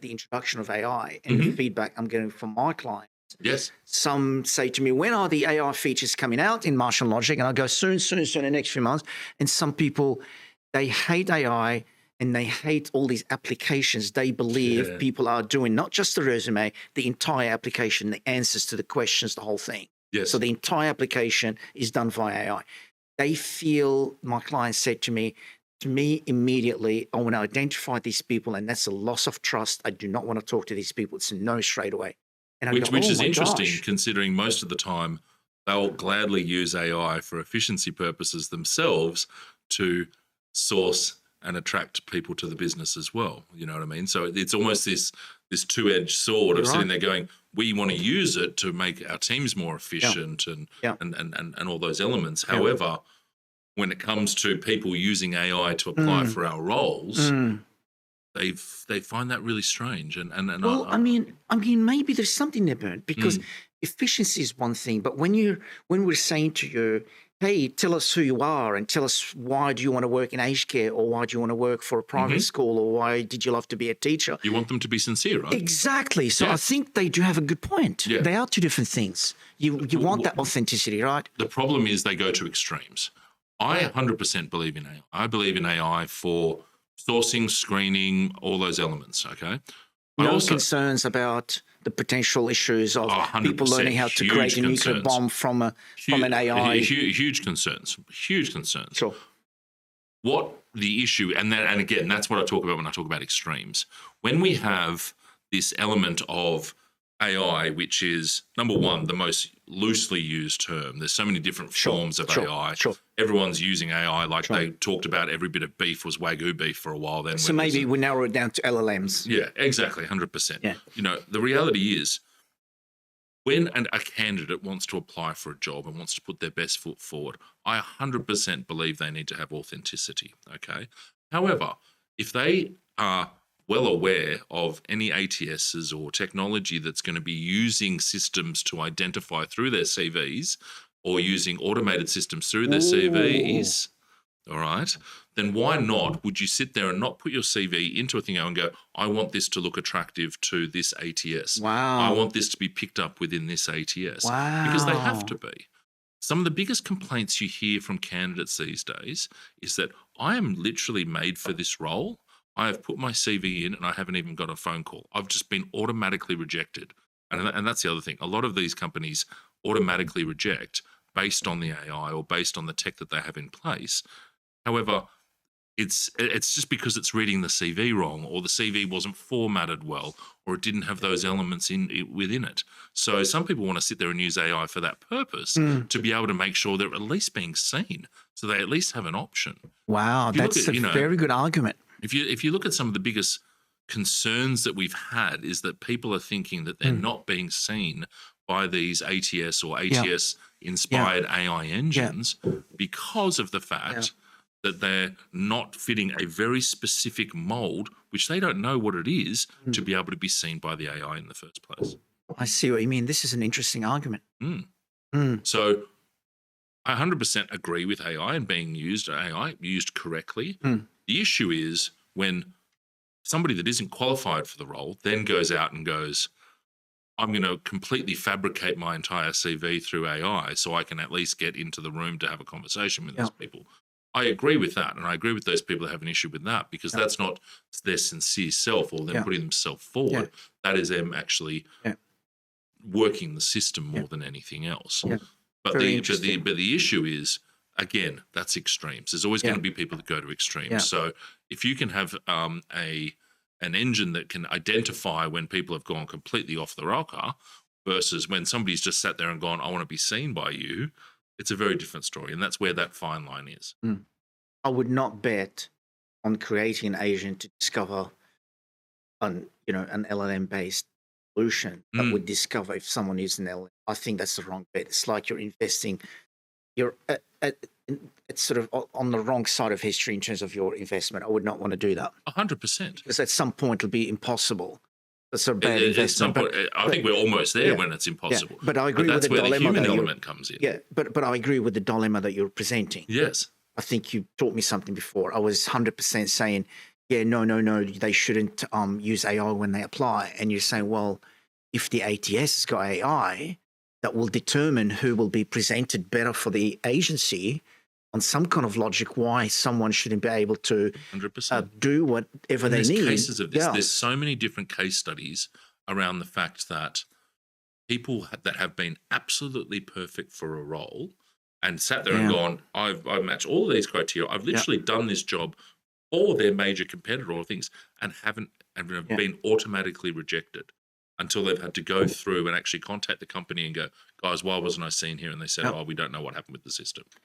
the introduction of AI and the feedback I'm getting from my clients. Yes. Some say to me, when are the AI features coming out in Martial Logic? And I go, soon, in the next few months. And some people, they hate AI and they hate all these applications. They believe people are doing not just the resume, the entire application, the answers to the questions, the whole thing. Yes. So the entire application is done via AI. They feel, my clients said to me immediately, I want to identify these people, and that's a loss of trust. I do not want to talk to these people. It's a no straight away. And which is interesting, considering most of the time they'll gladly use AI for efficiency purposes themselves to source and attract people to the business as well. You know what I mean? So it's almost this two-edged sword of sitting there going, we want to use it to make our teams more efficient and all those elements. However, when it comes to people using AI to apply for our roles, they find that really strange. Well, I mean, maybe there's something there, Bernt, because efficiency is one thing, but when we're saying to you, hey, tell us who you are and tell us why do you want to work in aged care, or why do you want to work for a private school, or why did you love to be a teacher? You want them to be sincere, right? Exactly. So I think they do have a good point. Yeah. They are two different things. You want that authenticity, right? The problem is they go to extremes. I 100% believe in AI. I believe in AI for sourcing, screening, all those elements, okay? No concerns about the potential issues of people learning how to create a nuclear bomb from an AI. Huge concerns. Sure. What the issue, and again, that's what I talk about when I talk about extremes. When we have this element of AI, which is, number one, the most loosely used term. There's so many different forms of AI. Sure. Everyone's using AI like they talked about every bit of beef was Wagyu beef for a while. Then, so maybe we narrow it down to LLMs. Yeah, exactly, 100%. Yeah. You know, the reality is when a candidate wants to apply for a job and wants to put their best foot forward, I 100% believe they need to have authenticity, okay? However, if they are well aware of any ATSs or technology that's going to be using systems to identify through their CVs or using automated systems through their CVs, all right, then why not would you sit there and not put your CV into a thing and go, I want this to look attractive to this ATS. Wow. I want this to be picked up within this ATS. Wow. Because they have to be. Some of the biggest complaints you hear from candidates these days is that I am literally made for this role. I have put my CV in and I haven't even got a phone call. I've just been automatically rejected. And that's the other thing. A lot of these companies automatically reject based on the AI or based on the tech that they have in place. However, it's just because it's reading the CV wrong, or the CV wasn't formatted well, or it didn't have those elements within it. So some people want to sit there and use AI for that purpose to be able to make sure they're at least being seen, so they at least have an option. Wow, that's a very good argument. If you look at some of the biggest concerns that we've had is that people are thinking that they're not being seen by these ATS or ATS-inspired AI engines because of the fact that they're not fitting a very specific mold, which they don't know what it is, to be able to be seen by the AI in the first place. I see what you mean. This is an interesting argument. So I 100% agree with AI and being used correctly. The issue is when somebody that isn't qualified for the role then goes out and goes, I'm going to completely fabricate my entire CV through AI so I can at least get into the room to have a conversation with those people. I agree with that, and I agree with those people that have an issue with that, because that's not their sincere self or them putting themselves forward. That is them actually working the system more than anything else. But the issue is, again, that's extremes. There's always going to be people that go to extremes. So if you can have an engine that can identify when people have gone completely off the rocker versus when somebody's just sat there and gone, I want to be seen by you, it's a very different story. And that's where that fine line is. I would not bet on creating an agent to discover an LLM-based solution that would discover if someone is an LLM. I think that's the wrong bet. It's like you're investing, it's sort of on the wrong side of history in terms of your investment. I would not want to do that. 100%. Because at some point it'll be impossible. That's a bad investment. I think we're almost there when it's impossible. But I agree with the dilemma. That's where the human element comes in. Yeah, but I agree with the dilemma that you're presenting. Yes. I think you taught me something before. I was 100% saying yeah, no, they shouldn't use AI when they apply. And you're saying, well, if the ATS has got AI that will determine who will be presented better for the agency on some kind of logic, why someone shouldn't be able to 100%. do whatever And they there's need. cases of this. Yeah. There's so many different case studies around the fact that people that have been absolutely perfect for a role and sat there and Yeah. gone, I've matched all of these criteria. I've literally done this job for their major competitor or things and have been automatically rejected until they've had to go through and actually contact the company and go, guys, why wasn't I seen here? And they said, Yep. oh, we don't know what happened with the system.